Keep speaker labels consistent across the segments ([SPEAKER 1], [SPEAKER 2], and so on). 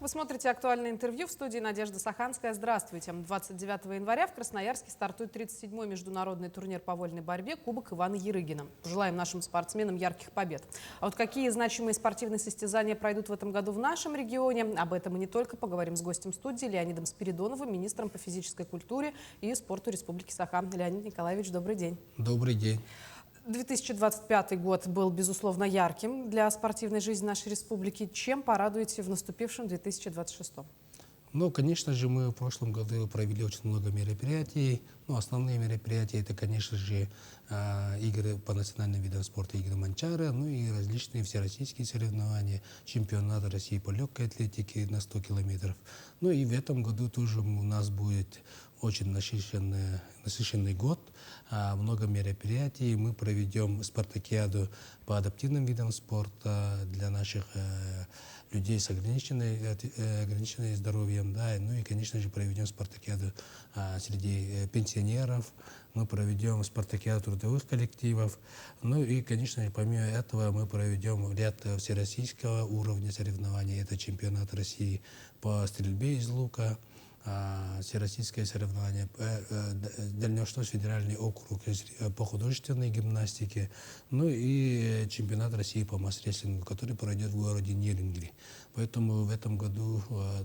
[SPEAKER 1] Вы смотрите «Актуальное интервью», в студии Надежда Саханская. Здравствуйте. 29 января в Красноярске стартует 37-й международный турнир по вольной борьбе «Кубок Ивана Ярыгина». Желаем нашим спортсменам ярких побед. А вот какие значимые спортивные состязания пройдут в этом году в нашем регионе, об этом и не только поговорим с гостем студии Леонидом Спиридоновым, министром по физической культуре и спорту Республики Саха. Леонид Николаевич, добрый день.
[SPEAKER 2] Добрый день.
[SPEAKER 1] 2025 год был, безусловно, ярким для спортивной жизни нашей республики. Чем порадуете в наступившем 2026?
[SPEAKER 2] Ну, конечно же, мы в прошлом году провели очень много мероприятий. Ну, основные мероприятия — это, конечно же, игры по национальным видам спорта, игры Манчара, ну и различные всероссийские соревнования, чемпионат России по легкой атлетике на 100 километров. Ну и в этом году тоже у нас будет очень насыщенный год, много мероприятий. Мы проведем спартакиаду по адаптивным видам спорта для наших людей с ограниченным здоровьем, да, ну и, конечно же, проведем спартакиаду среди пенсионеров, мы проведем спартакиаду трудовых коллективов, ну и, конечно же, помимо этого мы проведем ряд всероссийского уровня соревнований, это чемпионат России по стрельбе из лука, всероссийское соревнование, Дальневосточный федеральный округ по художественной гимнастике, ну и чемпионат России по масс-рестлингу, который пройдет в городе Нерюнгри. Поэтому в этом году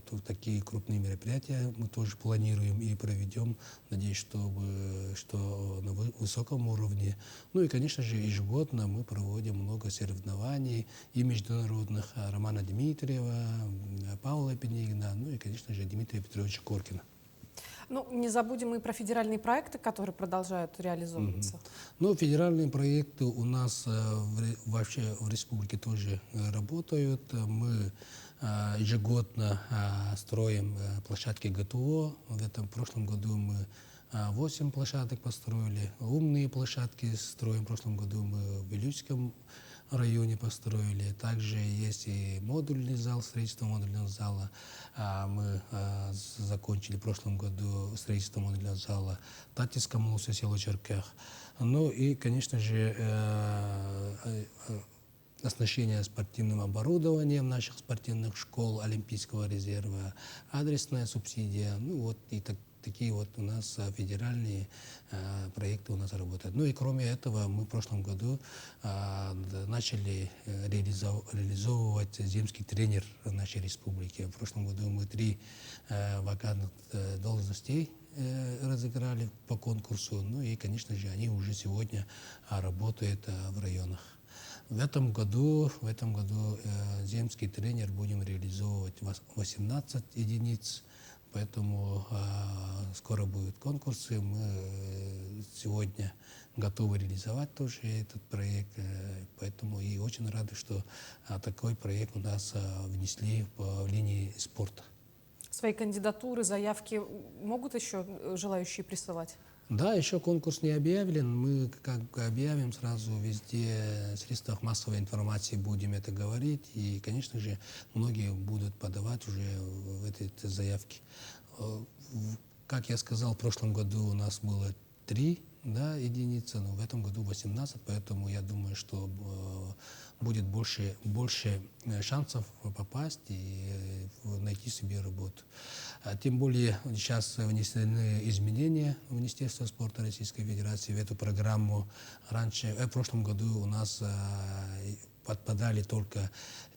[SPEAKER 2] тут такие крупные мероприятия мы тоже планируем и проведем. Надеюсь, что на высоком уровне. Ну и, конечно же, ежегодно мы проводим много соревнований и международных. Романа Дмитриева, Павла Пенигина, ну и, конечно же, Дмитрия Петровича Коркина.
[SPEAKER 1] Ну, не забудем и про федеральные проекты, которые продолжают реализовываться.
[SPEAKER 2] Ну, федеральные проекты у нас вообще в республике тоже работают. Мы ежегодно строим площадки ГТО. В прошлом году мы 8 площадок построили. Умные площадки строим. В прошлом году мы в Вилючском районе построили. Также есть и модульный зал, строительство модульного зала. Мы закончили в прошлом году строительство модульного зала в Татьевском улусе, село Черках. Ну и, конечно же, оснащение спортивным оборудованием наших спортивных школ, Олимпийского резерва, адресная субсидия. Ну вот и такие вот у нас федеральные проекты у нас работают. Ну и кроме этого мы в прошлом году начали реализовывать земский тренер в нашей республике. В прошлом году мы 3 вакантных должностей разыграли по конкурсу. Ну и, конечно же, они уже сегодня работают в районах. В этом году земский тренер будем реализовывать 18 единиц. Поэтому скоро будут конкурсы. Мы сегодня готовы реализовать тоже этот проект. Поэтому и очень рады, что такой проект у нас внесли в линии спорта.
[SPEAKER 1] Свои кандидатуры, заявки могут еще желающие присылать?
[SPEAKER 2] Да, еще конкурс не объявлен. Мы как объявим сразу везде, в средствах массовой информации будем это говорить. И, конечно же, многие будут подавать уже в эти заявки. Как я сказал, в прошлом году у нас было 3 единицы, но в этом году 18, поэтому я думаю, что будет больше шансов попасть и найти себе работу. Тем более сейчас внесены изменения в Министерство спорта Российской Федерации в эту программу. Раньше, в прошлом году у нас подпадали только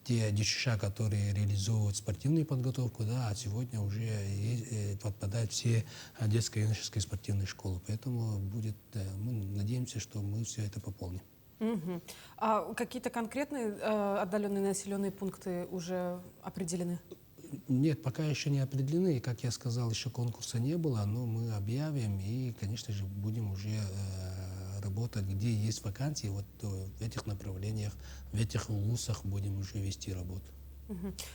[SPEAKER 2] те детища, которые реализовывают спортивную подготовку, а сегодня уже подпадают все детско-юношеские спортивные школы. Поэтому мы надеемся, что мы все это пополним.
[SPEAKER 1] А какие-то конкретные отдаленные населенные пункты уже определены?
[SPEAKER 2] Нет, пока еще не определены. Как я сказал, еще конкурса не было, но мы объявим и, конечно же, будем уже работать, где есть вакансии, вот в этих направлениях, в этих улусах будем уже вести работу.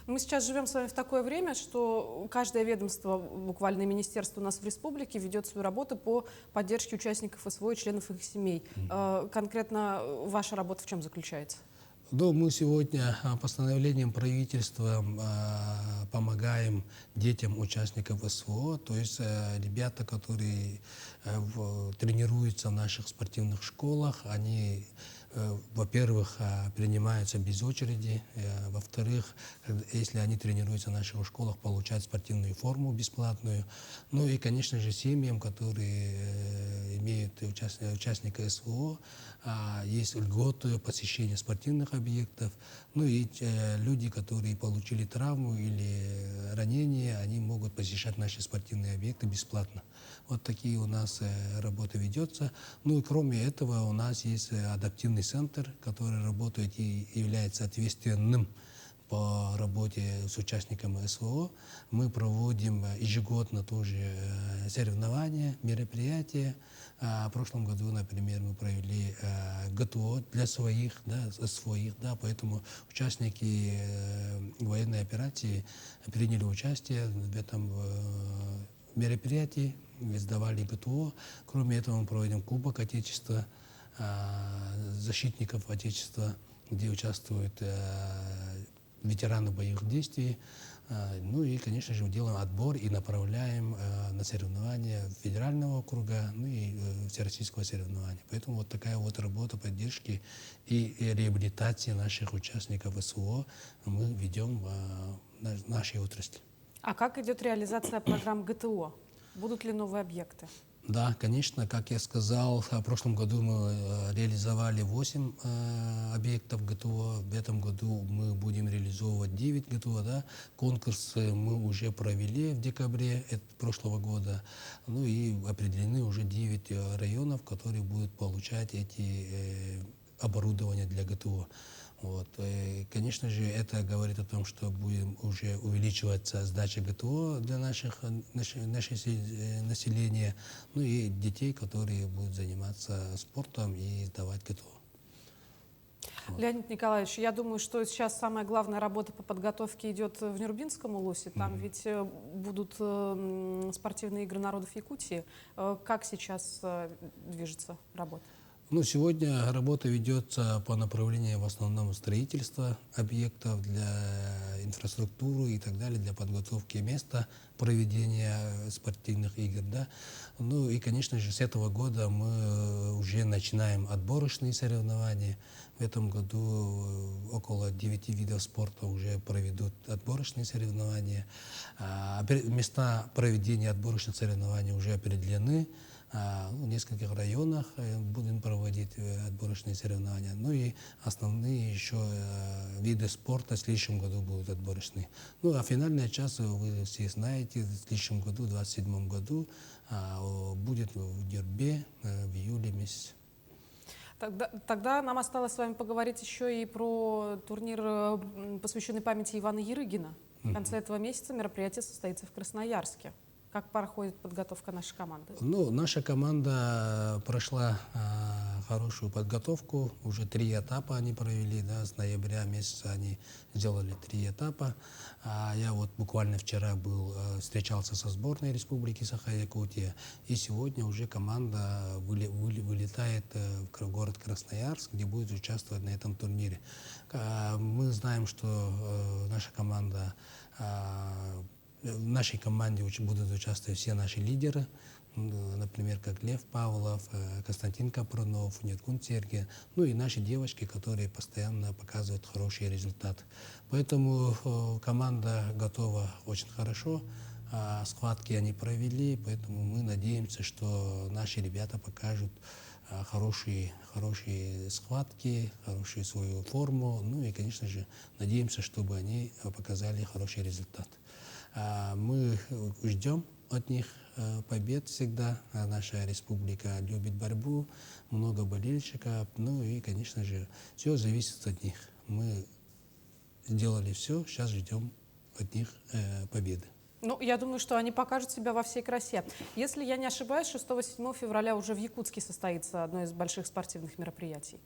[SPEAKER 1] Мы сейчас живем с вами в такое время, что каждое ведомство, буквально министерство у нас в республике, ведет свою работу по поддержке участников СВО и членов их семей. Конкретно ваша работа в чем заключается?
[SPEAKER 2] Да, мы сегодня постановлением правительства помогаем детям участников СВО, то есть ребята, которые тренируются в наших спортивных школах, они во-первых, принимаются без очереди, во-вторых, если они тренируются в наших школах, получают спортивную форму бесплатную. Ну и, конечно же, семьям, которые имеют участника СВО, есть льготы посещения спортивных объектов. Ну и люди, которые получили травму или ранение, они могут посещать наши спортивные объекты бесплатно. Вот такие у нас работы ведется. Ну и кроме этого у нас есть адаптивный центр, который работает и является ответственным по работе с участниками СВО. Мы проводим ежегодно тоже соревнования, мероприятия. В прошлом году, например, мы провели ГТО для своих, поэтому участники военной операции приняли участие в этом мероприятии, сдавали ГТО. Кроме этого, мы проводим Кубок Отечества, защитников Отечества, где участвуют ветераны боевых действий. Ну и, конечно же, делаем отбор и направляем на соревнования федерального округа, ну и всероссийского соревнования. Поэтому вот такая вот работа поддержки и реабилитации наших участников СВО мы ведем в нашей отрасли.
[SPEAKER 1] А как идет реализация программ ГТО? Будут ли новые объекты?
[SPEAKER 2] Да, конечно, как я сказал, в прошлом году мы реализовали 8 объектов ГТО. В этом году мы будем реализовывать 9 ГТО. Да. Конкурсы мы уже провели в декабре прошлого года. Ну и определены уже 9 районов, которые будут получать эти оборудования для ГТО. Вот. И, конечно же, это говорит о том, что будем уже увеличиваться сдача ГТО для нашего населения, ну и детей, которые будут заниматься спортом и сдавать ГТО. Вот.
[SPEAKER 1] Леонид Николаевич, я думаю, что сейчас самая главная работа по подготовке идет в Нюрбинском улусе. Там ведь будут спортивные игры народов Якутии. Как сейчас движется работа?
[SPEAKER 2] Ну, сегодня работа ведется по направлению в основном строительства объектов для инфраструктуры и так далее, для подготовки места проведения спортивных игр. Да. Ну и, конечно же, с этого года мы уже начинаем отборочные соревнования. В этом году около 9 видов спорта уже проведут отборочные соревнования. Места проведения отборочных соревнований уже определены. В нескольких районах будем проводить отборочные соревнования. Ну и основные еще виды спорта в следующем году будут отборочные. Ну а финальная часть, вы все знаете, в следующем году, в 2027 году, будет в Дербе в июле месяце.
[SPEAKER 1] Тогда нам осталось с вами поговорить еще и про турнир, посвященный памяти Ивана Ярыгина. В конце этого месяца мероприятие состоится в Красноярске. Как проходит подготовка нашей команды?
[SPEAKER 2] Ну, наша команда прошла хорошую подготовку. Уже 3 этапа они провели. Да, с ноября месяца они сделали 3 этапа. Я вот буквально вчера встречался со сборной Республики Саха-Якутия. И сегодня уже команда вылетает в город Красноярск, где будет участвовать на этом турнире. Мы знаем, что наша команда... В нашей команде будут участвовать все наши лидеры, например, как Лев Павлов, Константин Капранов, Неткун Сергей, ну и наши девочки, которые постоянно показывают хороший результат. Поэтому команда готова очень хорошо, схватки они провели, поэтому мы надеемся, что наши ребята покажут хорошие схватки, хорошую свою форму, ну и, конечно же, надеемся, чтобы они показали хороший результат. Мы ждем от них побед всегда. Наша республика любит борьбу, много болельщиков. Ну и, конечно же, все зависит от них. Мы сделали все, сейчас ждем от них победы.
[SPEAKER 1] Ну, я думаю, что они покажут себя во всей красе. Если я не ошибаюсь, 6-7 февраля уже в Якутске состоится одно из больших спортивных мероприятий.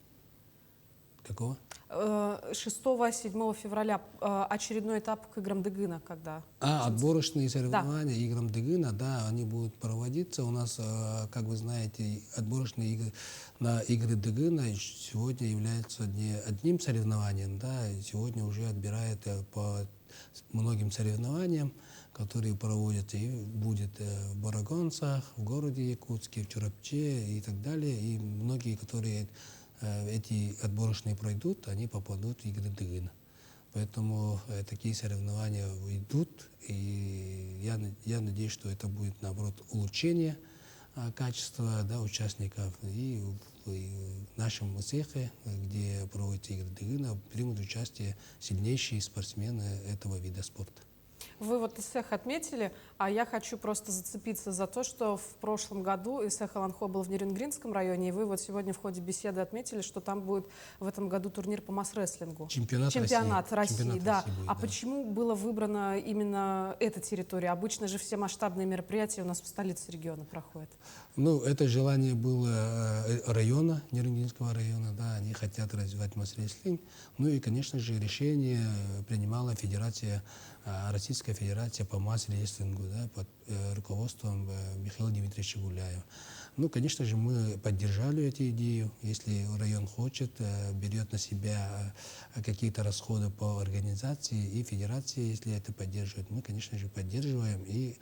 [SPEAKER 2] Какого?
[SPEAKER 1] 6-7 февраля очередной этап к играм Дыгына, когда?
[SPEAKER 2] Отборочные соревнования играм Дыгына, да, они будут проводиться. У нас, как вы знаете, отборочные игры на игры Дыгына сегодня являются не одним соревнованием, да, сегодня уже отбирают по многим соревнованиям, которые проводятся, и будет в Барагонцах, в городе Якутске, в Чурапче и так далее, и многие, которые эти отборочные пройдут, они попадут в игры Дыгына. Поэтому такие соревнования идут, и я надеюсь, что это будет, наоборот, улучшение качества, да, участников. И в нашем цехе, где проводятся игры Дыгына, примут участие сильнейшие спортсмены этого вида спорта.
[SPEAKER 1] Вы вот ИСЭХ отметили, а я хочу просто зацепиться за то, что в прошлом году ИСЭХ Аланхо был в Нерюнгринском районе, и вы вот сегодня в ходе беседы отметили, что там будет в этом году турнир по масс-рестлингу.
[SPEAKER 2] Чемпионат России,
[SPEAKER 1] да.
[SPEAKER 2] России будет,
[SPEAKER 1] А
[SPEAKER 2] да.
[SPEAKER 1] почему было выбрано именно эта территория? Обычно же все масштабные мероприятия у нас в столице региона проходят.
[SPEAKER 2] Ну, это желание было района, Нерюнгринского района, да, они хотят развивать масс-рестлинг. Ну и, конечно же, решение принимала Российская Федерация по масс-рестлингу, да, под руководством Михаила Дмитриевича Гуляева. Ну, конечно же, мы поддержали эту идею. Если район хочет, берет на себя какие-то расходы по организации и федерации, если это поддерживает, мы, конечно же, поддерживаем. И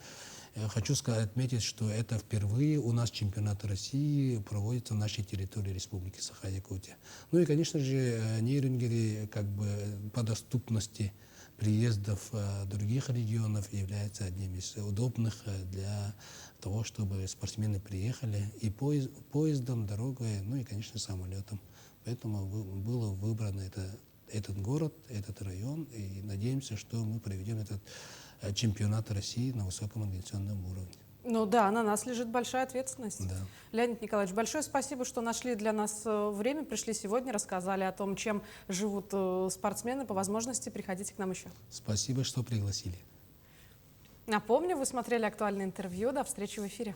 [SPEAKER 2] хочу отметить, что это впервые у нас чемпионат России проводится на нашей территории Республики Саха-Якутия. Ну и, конечно же, нейрингеры как бы по доступности приездов других регионов является одним из удобных для того, чтобы спортсмены приехали и поездом, дорогой, ну и, конечно, самолетом. Поэтому было выбрано этот город, этот район, и надеемся, что мы проведем этот чемпионат России на высоком организационном уровне.
[SPEAKER 1] Ну да, на нас лежит большая ответственность.
[SPEAKER 2] Да.
[SPEAKER 1] Леонид Николаевич, большое спасибо, что нашли для нас время, пришли сегодня, рассказали о том, чем живут спортсмены. По возможности приходите к нам еще.
[SPEAKER 2] Спасибо, что пригласили.
[SPEAKER 1] Напомню, вы смотрели актуальное интервью. До встречи в эфире.